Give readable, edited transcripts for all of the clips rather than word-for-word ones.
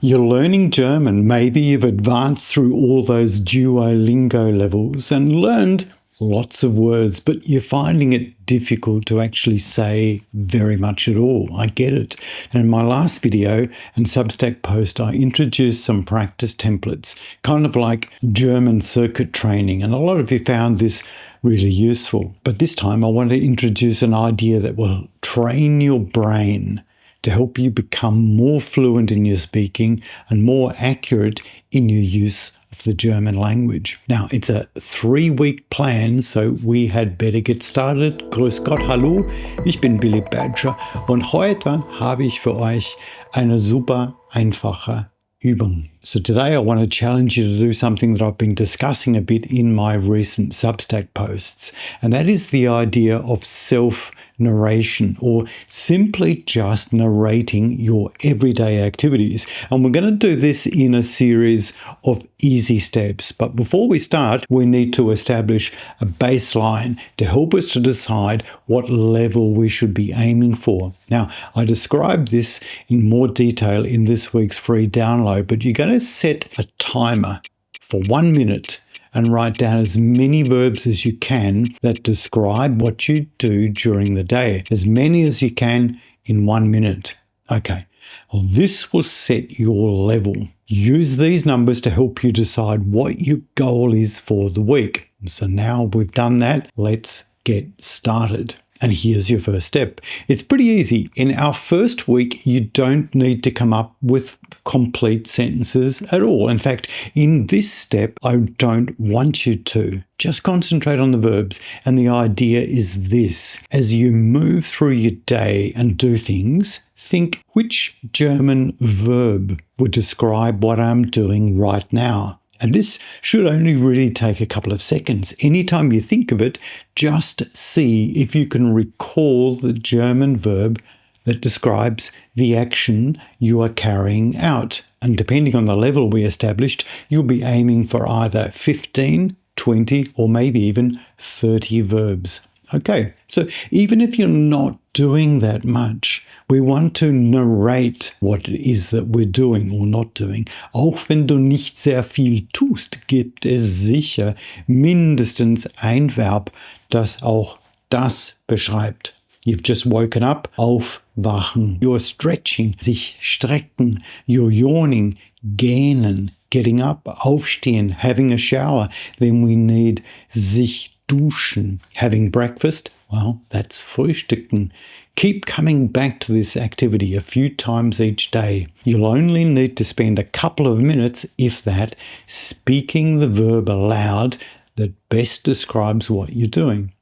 You're learning German. Maybe you've advanced through all those Duolingo levels and learned lots of words, but you're finding it difficult to actually say very much at all. I get it. And in my last video and Substack post, I introduced some practice templates, kind of like German circuit training. And a lot of you found this really useful. But this time I want to introduce an idea that will train your brain to help you become more fluent in your speaking and more accurate in your use of the German language. Now, it's a 3-week plan, so we had better get started. Grüß Gott, hallo, ich bin Billy Badger und heute habe ich für euch eine super einfache Übung. So today I want to challenge you to do something that I've been discussing a bit in my recent Substack posts, and that is the idea of self-narration, or simply just narrating your everyday activities. And we're going to do this in a series of easy steps. But before we start, we need to establish a baseline to help us to decide what level we should be aiming for. Now, I described this in more detail in this week's free download, but you're going to set a timer for 1 minute and write down as many verbs as you can that describe what you do during the day. As many as you can in 1 minute. Okay, well, this will set your level. Use these numbers to help you decide what your goal is for the week. So now we've done that, let's get started. And here's your first step. It's pretty easy. In our first week, you don't need to come up with complete sentences at all. In fact, in this step, I don't want you to. Just concentrate on the verbs. And the idea is this. As you move through your day and do things, think which German verb would describe what I'm doing right now. And this should only really take a couple of seconds. Anytime you think of it, just see if you can recall the German verb that describes the action you are carrying out. And depending on the level we established, you'll be aiming for either 15, 20, or maybe even 30 verbs. Okay, so even if you're not doing that much, we want to narrate what it is that we're doing or not doing. Auch wenn du nicht sehr viel tust, gibt es sicher mindestens ein Verb, das auch das beschreibt. You've just woken up, aufwachen. You're stretching, sich strecken. You're yawning, gähnen. Getting up, aufstehen, having a shower. Then we need sich duschen. Having breakfast, well, that's frühstücken. Keep coming back to this activity a few times each day. You'll only need to spend a couple of minutes, if that, speaking the verb aloud that best describes what you're doing.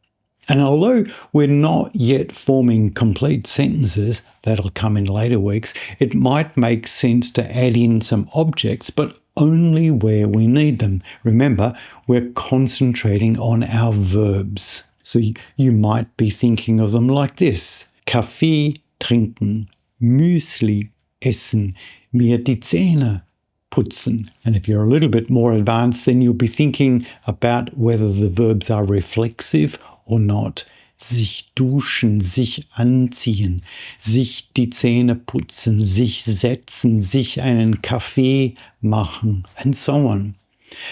And although we're not yet forming complete sentences, that'll come in later weeks, it might make sense to add in some objects, but only where we need them. Remember, we're concentrating on our verbs. So you might be thinking of them like this. Kaffee trinken, Müsli essen, mir die Zähne putzen. And if you're a little bit more advanced, then you'll be thinking about whether the verbs are reflexive or not. Sich duschen, sich anziehen, sich die Zähne putzen, sich setzen, sich einen Kaffee machen, and so on.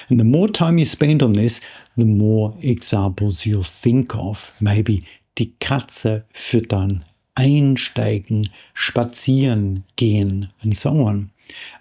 And the more time you spend on this, the more examples you'll think of. Maybe die Katze füttern, einsteigen, spazieren gehen, and so on.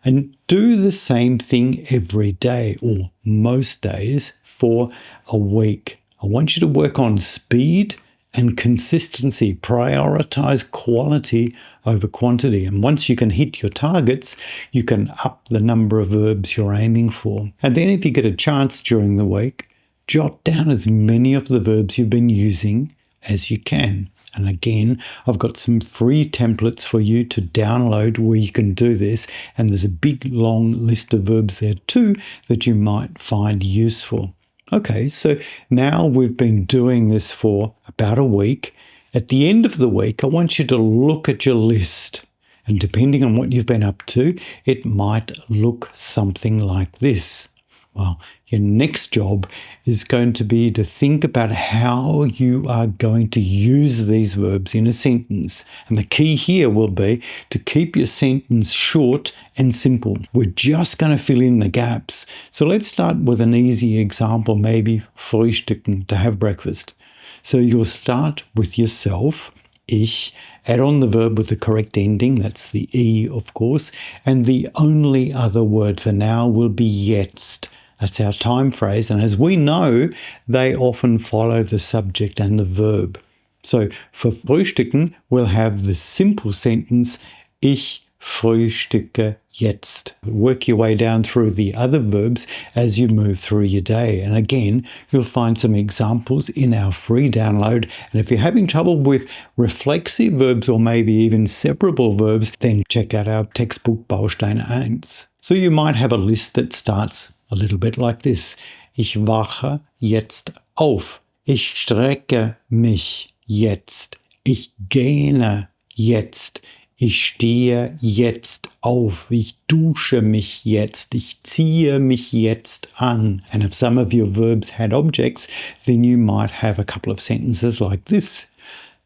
And do the same thing every day, or most days, for a week. I want you to work on speed and consistency. Prioritize quality over quantity. And once you can hit your targets, you can up the number of verbs you're aiming for. And then if you get a chance during the week, jot down as many of the verbs you've been using as you can. And again, I've got some free templates for you to download where you can do this. And there's a big long list of verbs there too that you might find useful. Okay, so now we've been doing this for about a week. At the end of the week, I want you to look at your list. And depending on what you've been up to, it might look something like this. Well, your next job is going to be to think about how you are going to use these verbs in a sentence. And the key here will be to keep your sentence short and simple. We're just going to fill in the gaps. So let's start with an easy example, maybe frühstücken, to have breakfast. So you'll start with yourself, ich, add on the verb with the correct ending, that's the E, of course, and the only other word for now will be jetzt. That's our time phrase, and as we know, they often follow the subject and the verb. So for frühstücken, we'll have the simple sentence, ich frühstücke jetzt. Work your way down through the other verbs as you move through your day. And again, you'll find some examples in our free download. And if you're having trouble with reflexive verbs or maybe even separable verbs, then check out our textbook Bausteine 1. So you might have a list that starts a little bit like this. Ich wache jetzt auf. Ich strecke mich jetzt. Ich gähne jetzt. Ich stehe jetzt auf. Ich dusche mich jetzt. Ich ziehe mich jetzt an. And if some of your verbs had objects, then you might have a couple of sentences like this.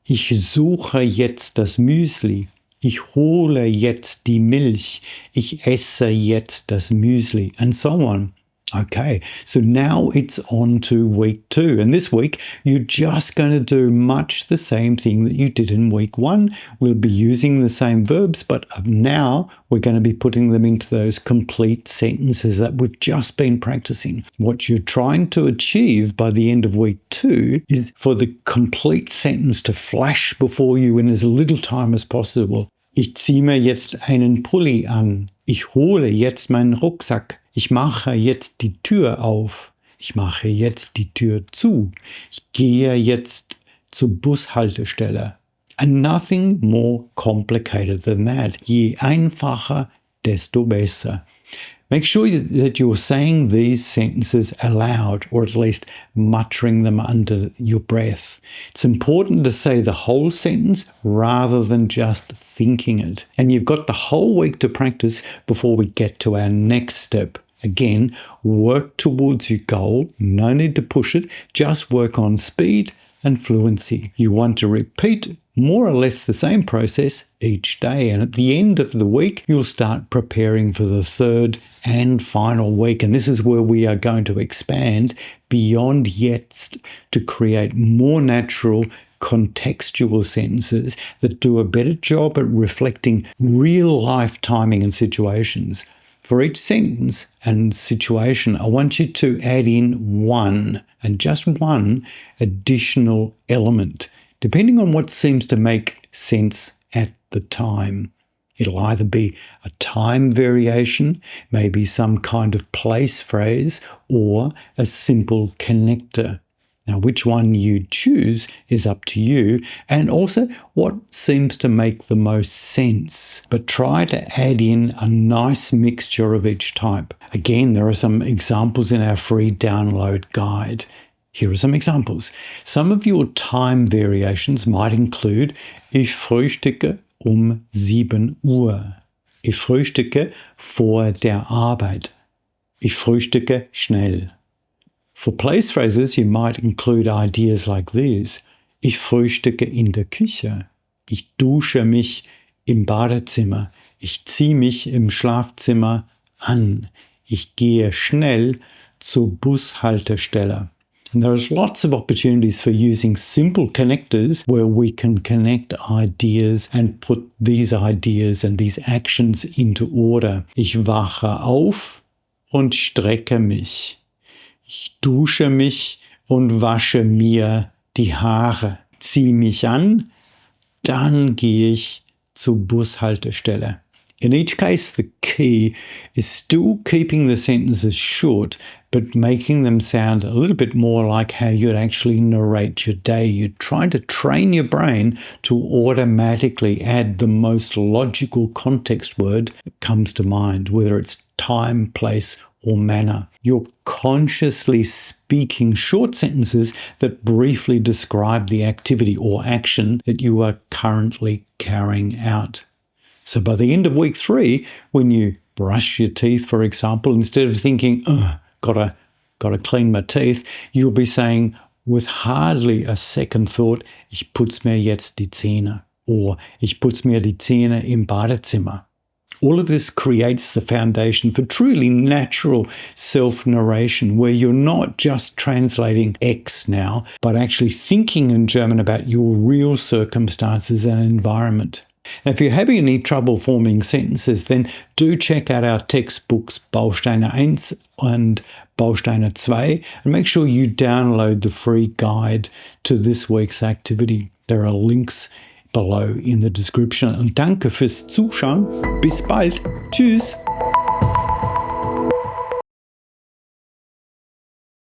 Ich suche jetzt das Müsli. Ich hole jetzt die Milch. Ich esse jetzt das Müsli. And so on. Okay, so now it's on to week 2. And this week, you're just going to do much the same thing that you did in week 1. We'll be using the same verbs, but now we're going to be putting them into those complete sentences that we've just been practicing. What you're trying to achieve by the end of week 2 is for the complete sentence to flash before you in as little time as possible. Ich ziehe mir jetzt einen Pulli an. Ich hole jetzt meinen Rucksack. Ich mache jetzt die Tür auf. Ich mache jetzt die Tür zu. Ich gehe jetzt zur Bushaltestelle. And nothing more complicated than that. Je einfacher, desto besser. Make sure that you're saying these sentences aloud, or at least muttering them under your breath. It's important to say the whole sentence rather than just thinking it. And you've got the whole week to practice before we get to our next step. Again, work towards your goal. No need to push it. Just work on speed and fluency. You want to repeat more or less the same process each day. And at the end of the week, you'll start preparing for the third and final week. And this is where we are going to expand beyond jetzt to create more natural, contextual sentences that do a better job at reflecting real life timing and situations. For each sentence and situation, I want you to add in one, and just one, additional element, depending on what seems to make sense at the time. It'll either be a time variation, maybe some kind of place phrase, or a simple connector. Now, which one you choose is up to you, and also what seems to make the most sense. But try to add in a nice mixture of each type. Again, there are some examples in our free download guide. Here are some examples. Some of your time variations might include Ich frühstücke 7 Uhr. Ich frühstücke vor der Arbeit. Ich frühstücke schnell. For place phrases, you might include ideas like these. Ich frühstücke in der Küche. Ich dusche mich im Badezimmer. Ich ziehe mich im Schlafzimmer an. Ich gehe schnell zur Bushaltestelle. And there's lots of opportunities for using simple connectors where we can connect ideas and put these ideas and these actions into order. Ich wache auf und strecke mich. Ich dusche mich und wasche mir die Haare. Ziehe mich an, dann gehe ich zur Bushaltestelle. In each case, the key is still keeping the sentences short, but making them sound a little bit more like how you'd actually narrate your day. You're trying to train your brain to automatically add the most logical context word that comes to mind, whether it's time, place, or manner. You're consciously speaking short sentences that briefly describe the activity or action that you are currently carrying out. So by the end of week 3, when you brush your teeth, for example, instead of thinking, gotta clean my teeth, you'll be saying with hardly a second thought, ich putz mir jetzt die Zähne, or ich putz mir die Zähne im Badezimmer. All of this creates the foundation for truly natural self-narration, where you're not just translating X now, but actually thinking in German about your real circumstances and environment. Now, if you're having any trouble forming sentences, then do check out our textbooks Bausteine 1 and Bausteine 2 and make sure you download the free guide to this week's activity. There are links below in the description. Und danke fürs Zuschauen. Bis bald. Tschüss.